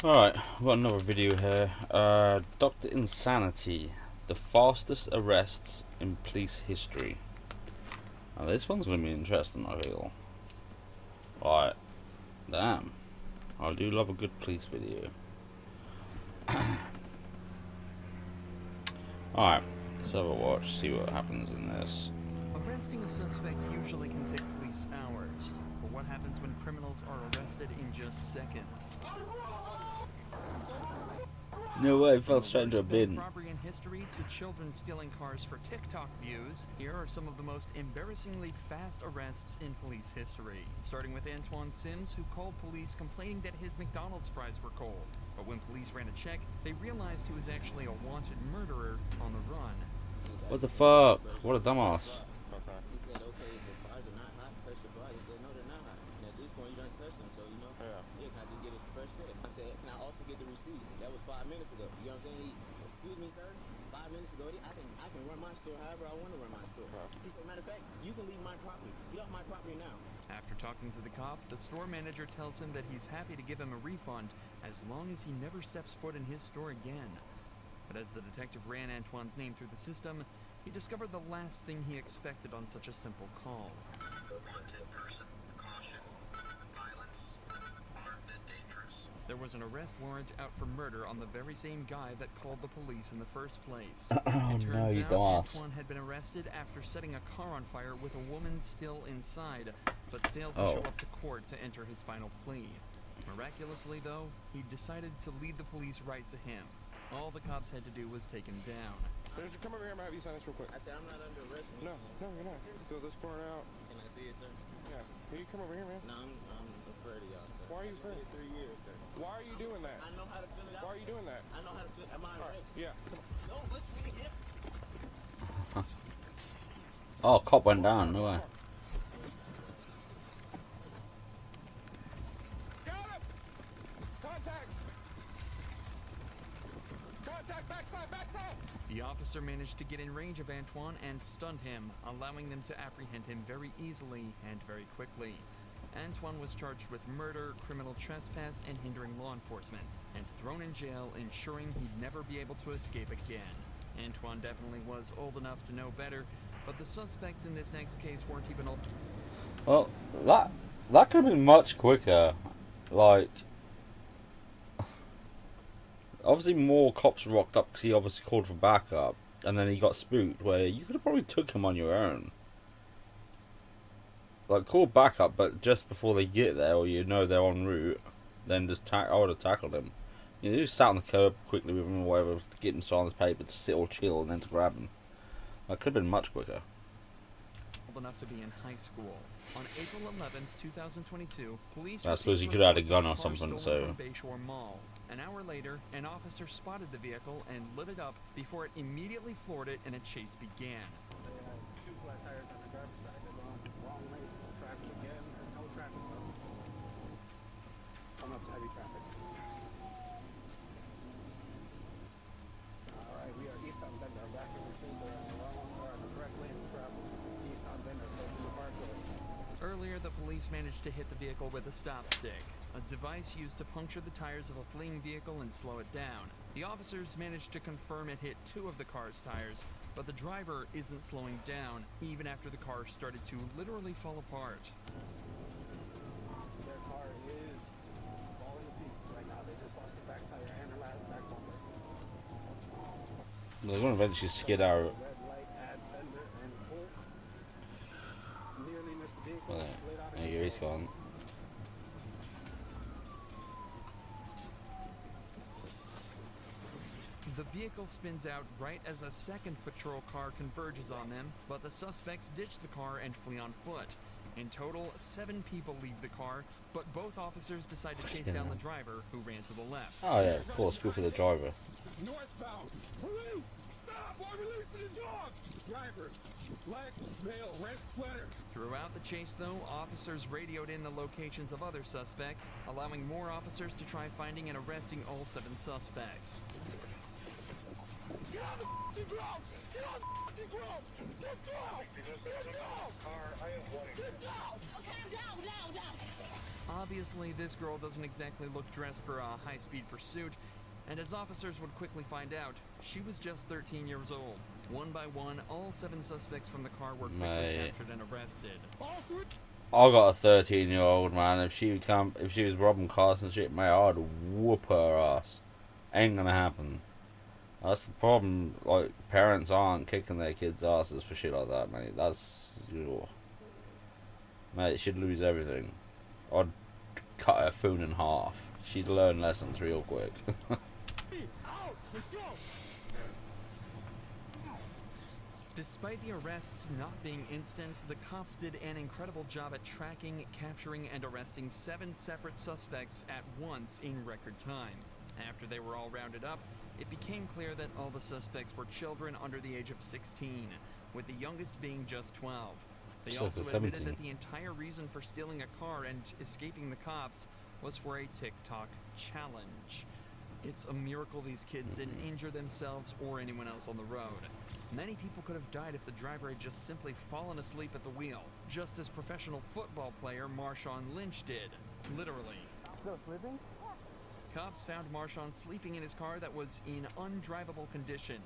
Alright, I've got another video here. Dr. Insanity, the fastest arrests in police history. Now this one's going to be interesting, I feel. Alright, damn. I do love a good police video. Alright, let's have a watch, see what happens in this. Arresting a suspect usually can take police hours, but what happens when criminals are arrested in just seconds? No way, I fell straight into a bin. Robbery in history to children stealing cars for TikTok views. Here are some of the most embarrassingly fast arrests in police history. Starting with Antoine Sims, who called police complaining that his McDonald's fries were cold. But when police ran a check, they realized he was actually a wanted murderer on the run. What the fuck? What a dumbass. He said, okay, the fries are not hot, touch the fries. He said, no, they're not hot. And at this point, you done touched them, so, you know, yeah, can I just get a fresh set? I said, can I also get the receipt? That was 5 minutes ago. You know what I'm saying? Excuse me, sir. 5 minutes ago, I can run my store however I want to run my store. He said, matter of fact, you can leave my property. Get off my property now. After talking to the cop, the store manager tells him that he's happy to give him a refund as long as he never steps foot in his store again. But as the detective ran Antoine's name through the system, he discovered the last thing he expected on such a simple call. Wanted person, caution, violence, armed and dangerous. There was an arrest warrant out for murder on the very same guy that called the police in the first place. Oh no, you dumbass. Antoine had been arrested after setting a car on fire with a woman still inside, but failed to show up to court to enter his final plea. Miraculously, though, he decided to lead the police right to him. All the cops had to do was take him down. Come over here, I'm gonna have you sign this real quick. I said, I'm not under arrest. No, you're not. Fill this part out. Can I see it, sir? Yeah. Will you come over here, man? No, I'm afraid of y'all, sir. Why are you afraid? 3 years, sir. Why are you doing that? I know how to fill it out. Why are you doing that? I know how to fill it. Am I right? Yeah. No, let's do it again. Oh, cop went down, no way. Got him! Contact! Contact, backside! The officer managed to get in range of Antoine and stunned him, allowing them to apprehend him very easily and very quickly. Antoine was charged with murder, criminal trespass, and hindering law enforcement, and thrown in jail, ensuring he'd never be able to escape again. Antoine definitely was old enough to know better, but the suspects in this next case weren't even old. Well, that could have been much quicker. Like, obviously more cops rocked up because he obviously called for backup, and then he got spooked, where you could have probably took him on your own. Like, call backup, but just before they get there, or you know they're en route, then just I would have tackled him. You know, just sat on the curb quickly with him or whatever to get him silence paper to sit all chill and then to grab him. That could have been much quicker. Enough to be in high school. On April 11th, 2022, police I suppose he could have had a gun or something, so... from Bayshore Mall. An hour later, an officer spotted the vehicle and lit it up before it immediately floored it and a chase began. They had 2 flat tires on the driver's side. They're going wrong lanes. No traffic again. There's no traffic though. Coming up to heavy traffic. Alright, we are east on Bender. Back in the scene, we're on the wrong or on the correct lanes to travel. East on Bender, close to the parkway. Earlier, the police managed to hit the vehicle with a stop stick, a device used to puncture the tires of a fleeing vehicle and slow it down. The officers managed to confirm it hit 2 of the car's tires, but the driver isn't slowing down, even after the car started to literally fall apart. Their car is falling to pieces right now. They just lost the back tire and their back bumper. They're going to eventually skid out. Red light at Bender and Polk. Nearly missed the vehicle. Slid out of There you go, he's gone. The vehicle spins out right as a second patrol car converges on them, but the suspects ditch the car and flee on foot. In total, 7 people leave the car, but both officers decide to chase down the driver, who ran to the left. Oh yeah, of course, good for the driver. Northbound. Police! Stop! I'm releasing the dog! Driver. Black male, red sweater. Throughout the chase, though, officers radioed in the locations of other suspects, allowing more officers to try finding and arresting all 7 suspects. Get on the f***ing ground! Get on the f***ing ground! Get down! Get down! Car, I am wanting. Get down! Okay, I'm down. Obviously, this girl doesn't exactly look dressed for a high-speed pursuit, and as officers would quickly find out, she was just 13 years old. One by one, all 7 suspects from the car were quickly captured and arrested. I got a 13-year-old, man. If she was robbing cars and shit, mate, I'd whoop her ass. Ain't gonna happen. That's the problem. Like, parents aren't kicking their kids' asses for shit like that, mate. That's, mate, she'd lose everything. I'd cut her phone in half. She'd learn lessons real quick. Despite the arrests not being instant, the cops did an incredible job at tracking, capturing, and arresting 7 separate suspects at once in record time. After they were all rounded up, it became clear that all the suspects were children under the age of 16, with the youngest being just 12. They also admitted that the entire reason for stealing a car and escaping the cops was for a TikTok challenge. It's a miracle these kids didn't injure themselves or anyone else on the road. Many people could have died if the driver had just simply fallen asleep at the wheel, just as professional football player Marshawn Lynch did. Literally. Still sleeping? Cops found Marshawn sleeping in his car that was in undrivable condition.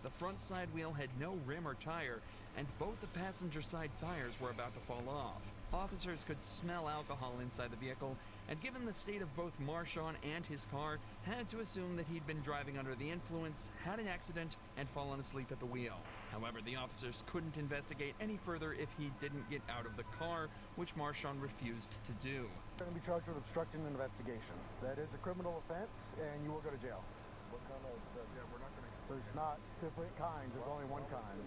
The front side wheel had no rim or tire, and both the passenger side tires were about to fall off. Officers could smell alcohol inside the vehicle, and given the state of both Marshawn and his car, had to assume that he'd been driving under the influence, had an accident, and fallen asleep at the wheel. However, the officers couldn't investigate any further if he didn't get out of the car, which Marshawn refused to do. You're going to be charged with obstructing an investigation. That is a criminal offense, and you will go to jail. What kind of, yeah, we're not going to... There's not different kinds, there's only one kind.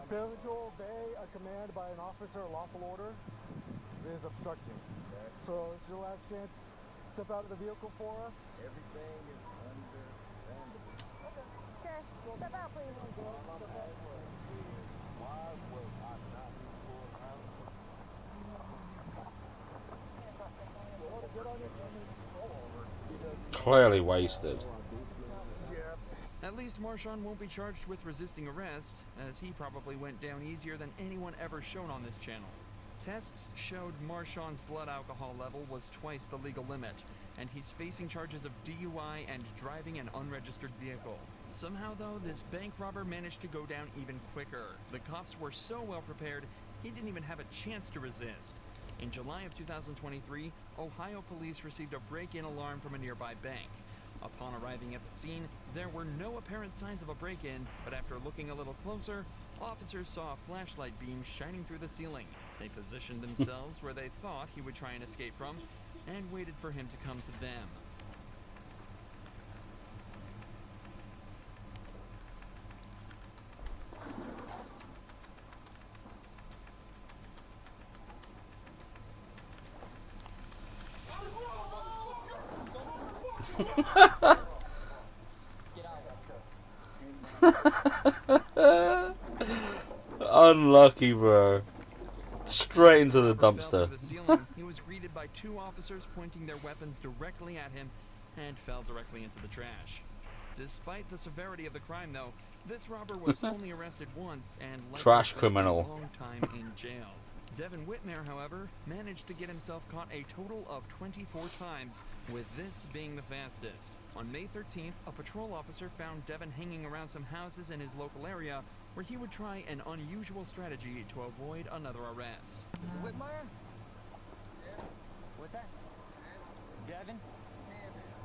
Failure to obey a command by an officer or lawful order is obstructing. So it's your last chance. Step out of the vehicle for us. Everything is understandable. Okay, step out, please. Why will I not be pulled out? Get on your Clearly wasted. At least Marshawn won't be charged with resisting arrest, as he probably went down easier than anyone ever shown on this channel. Tests showed Marshawn's blood alcohol level was twice the legal limit, and he's facing charges of DUI and driving an unregistered vehicle. Somehow, though, this bank robber managed to go down even quicker. The cops were so well prepared, he didn't even have a chance to resist. In July of 2023, Ohio police received a break-in alarm from a nearby bank. Upon arriving at the scene, there were no apparent signs of a break-in, but after looking a little closer, officers saw a flashlight beam shining through the ceiling. They positioned themselves where they thought he would try and escape from, and waited for him to come to them. Unlucky, bro. Straight into the dumpster. He was greeted by 2 officers pointing their weapons directly at him and fell directly into the trash. Despite the severity of the crime, though, this robber was only arrested once and trash spent criminal. a long time in jail. Devin Whitmere, however, managed to get himself caught a total of 24 times, with this being the fastest. On May 13th, a patrol officer found Devin hanging around some houses in his local area where he would try an unusual strategy to avoid another arrest. Whitmire? Yeah. What's that? Devin?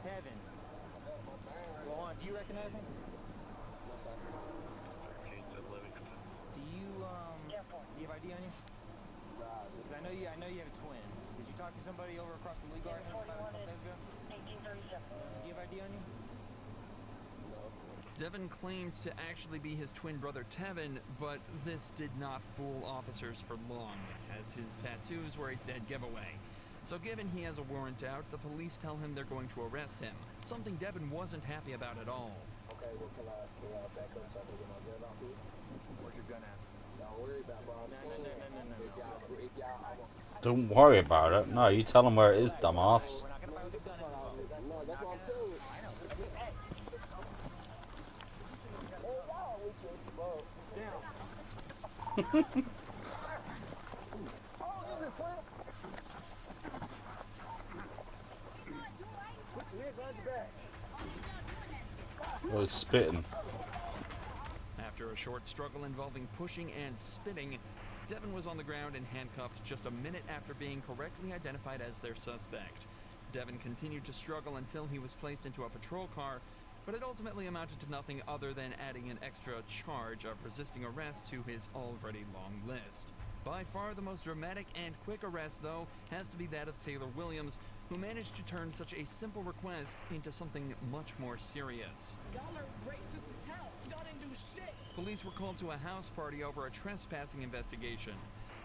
Tevin. Go on, do you recognize me? No, sir. Do you have ID on you? Because I know you have a twin. Did you talk to somebody over across from Lee Garden about a couple days ago? 1837. Do you have ID on you? Devin claimed to actually be his twin brother Tevin, but this did not fool officers for long, as his tattoos were a dead giveaway. So given he has a warrant out, the police tell him they're going to arrest him, something Devin wasn't happy about at all. Okay, well, can I back up so I can get my gun off here? Where's your gun at? Don't worry about it, bro. Don't worry about it. No, you tell him where it is, dumbass. We're not gonna fight with the gun involved. No, that's what I'm telling you. I know. Down. Oh, he's spitting. After a short struggle involving pushing and spitting, Devin was on the ground and handcuffed just a minute after being correctly identified as their suspect. Devin continued to struggle until he was placed into a patrol car, but it ultimately amounted to nothing other than adding an extra charge of resisting arrest to his already long list. By far the most dramatic and quick arrest, though, has to be that of Taylor Williams, who managed to turn such a simple request into something much more serious. Y'all are racist as hell. Y'all didn't do shit. Police were called to a house party over a trespassing investigation.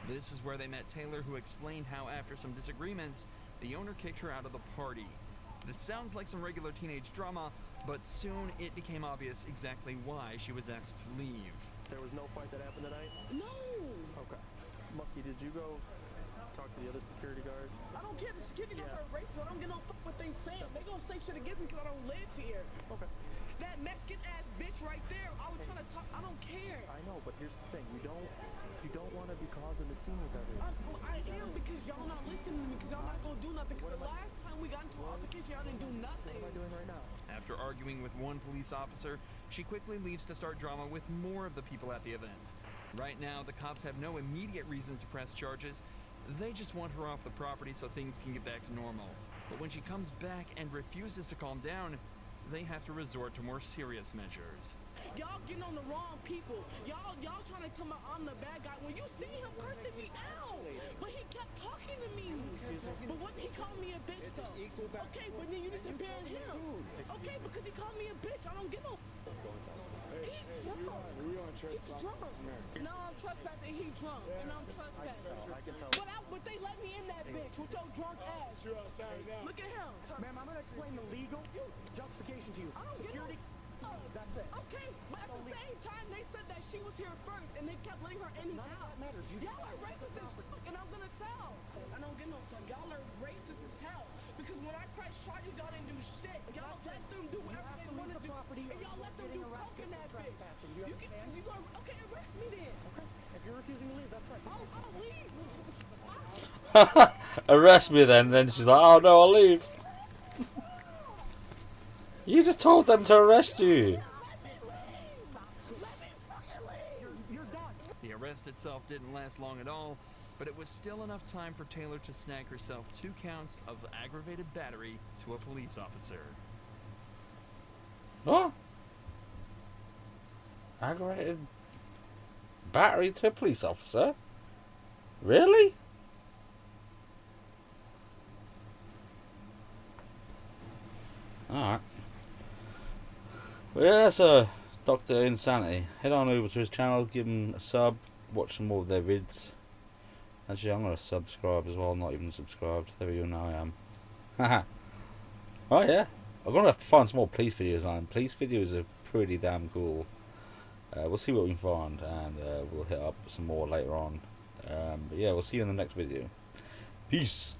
This is where they met Taylor, who explained how after some disagreements, the owner kicked her out of the party. This sounds like some regular teenage drama, but soon it became obvious exactly why she was asked to leave. There was no fight that happened tonight? No. Okay. Mucky, did you go talk to the other security guard? I don't care if the security guards are racist. I don't get no fuck what they saying. They gonna say shit against me because I don't live here. Okay. That Mexican ass bitch right there. I was trying to talk. I don't care. I know, but here's the thing. You don't want to be causing the scene with everyone. I am because y'all not listening to me because y'all not gonna do nothing. Because the last time we got into an altercation, y'all didn't do nothing. What am I doing right now? After arguing with one police officer, she quickly leaves to start drama with more of the people at the event. Right now, the cops have no immediate reason to press charges. They just want her off the property so things can get back to normal. But when she comes back and refuses to calm down, they have to resort to more serious measures. Y'all getting on the wrong people. Y'all trying to tell me I'm the bad guy. When you see him cursing me out, but he kept talking to me. But what he called me a bitch though. Okay, but then you need to ban him. Okay, because he called me a bitch. I don't get no. He's drunk. He's drunk. No, I'm trespassing. He drunk, and I'm trespassing. But they let me in that bitch with your drunk ass. Look at him. Ma'am, I'm gonna explain the legal justification to you. I don't Security. get no. That's it. Okay, but at the same time, they said that she was here first, and they kept letting her in and None of out. that matters. Y'all are racist as fuck, and I'm gonna tell. I don't get no fun. Y'all are racist as hell. Because when I pressed charges, y'all didn't do shit. Y'all let them do whatever they want to do. And y'all let them do coke in that bitch. You gonna, okay, arrest me then. Okay. If you're refusing to leave, that's right. I'll leave. Arrest me then. Then she's like, oh no, I'll leave. You just told them to arrest you. The arrest itself didn't last long at all, but it was still enough time for Taylor to snag herself 2 counts of aggravated battery to a police officer. What? Aggravated battery to a police officer? Really? Alright. Well, yeah, that's Dr. Insanity. Head on over to his channel, give him a sub, watch some more of their vids. Actually, I'm going to subscribe as well, not even subscribed. There we go, now I am. Haha. Oh yeah. I'm going to have to find some more police videos, man. Police videos are pretty damn cool. We'll see what we can find, and we'll hit up some more later on. But yeah, we'll see you in the next video. Peace.